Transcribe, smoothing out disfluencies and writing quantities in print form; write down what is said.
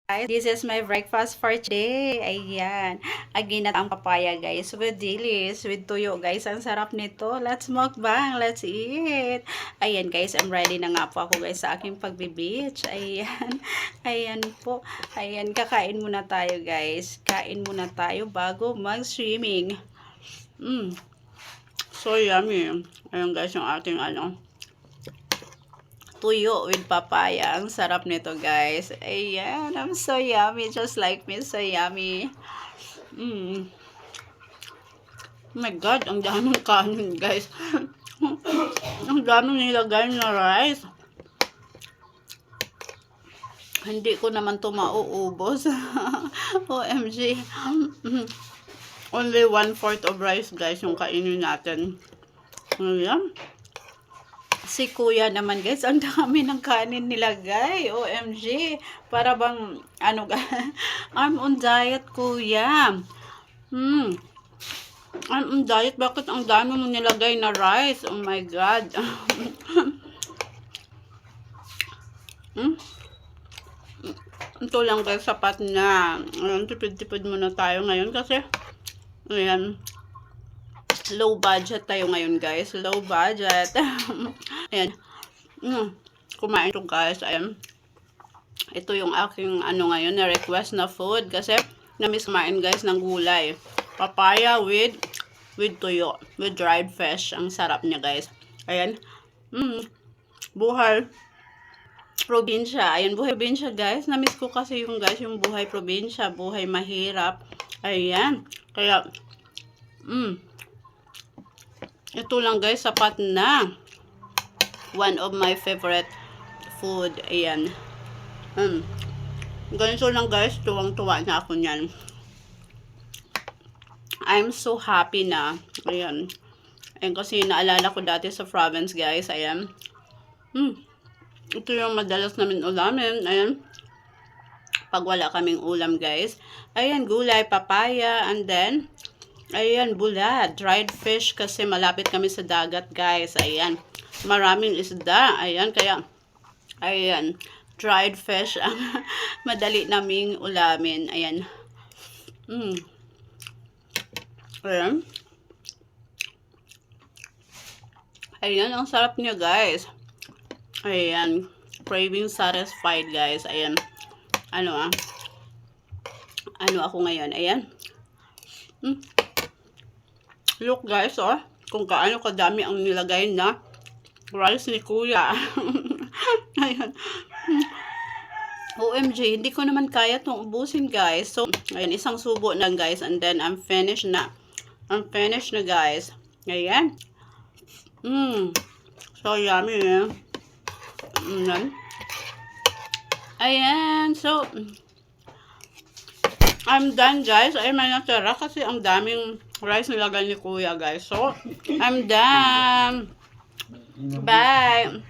Guys, this is my breakfast for today. Ayan. Again, ang papaya, guys. With dilis, with tuyo, guys. Ang sarap nito. Let's mukbang. Let's eat. Ayan, guys. I'm ready na nga po ako, guys, sa aking pagbe-beach. Ayan. Ayan po. Ayan, kakain muna tayo, guys. Kain muna tayo bago mag-swimming. So yummy. Ayan, guys, yung ating tuyo with papaya. Ang sarap nito, guys. Ayan, I'm so yummy. Just like me, so yummy. Oh my God, ang daming kanin, guys. Ang daming nilagay na rice. Hindi ko naman to mauubos. OMG. Only 1/4 of rice, guys, yung kainin natin. Ayan. Si kuya naman, guys, ang dami ng kanin nilagay. OMG. Para bang, I'm on diet, kuya. I'm on diet. Bakit ang dami mo nilagay na rice? Oh my God. Ito lang, guys, sapat na. Ayan, tipid-tipid muna tayo ngayon kasi, ayan, low budget tayo ngayon, guys. Low budget. Ayan. Kumain to, guys. Ayan. Ito yung aking ngayon na request na food kasi na-miss kumain, guys, ng gulay. Papaya with tuyo, with dried fish. Ang sarap niya, guys. Ayan. Buhay probinsya. Ayan, buhay probinsya, guys. Na-miss ko kasi yung, guys, yung buhay probinsya, buhay mahirap. Ayan. Kaya ito lang, guys, sapat na. One of my favorite food. Ayan. Ganito lang, guys. Tuwang-tuwa na ako niyan. I'm so happy na. Ayan. Ayan, kasi naalala ko dati sa province, guys. Ayan. Ito yung madalas namin ulamin. Ayan. Pag wala kaming ulam, guys. Ayan, gulay, papaya, and then ayan, bulad, dried fish kasi malapit kami sa dagat, guys. Ayan, maraming isda. Ayan, kaya, ayan, dried fish ang madali naming ulamin. Ayan. Ayan. Ayan, ang sarap niya, guys. Ayan, craving satisfied, guys. Ayan, ano ako ngayon. Ayan. Look, guys, kung kaano kadami ang nilagay na rice ni kuya. Ayan. OMG, hindi ko naman kaya itong ubusin, guys. So, ayan, isang subo na, guys, and then I'm finished na. I'm finished na, guys. Ayan. So yummy, eh. Ayan, so I'm done, guys. Ay, may natira kasi ang daming rice nilagay ni kuya, guys. So, I'm done. Bye.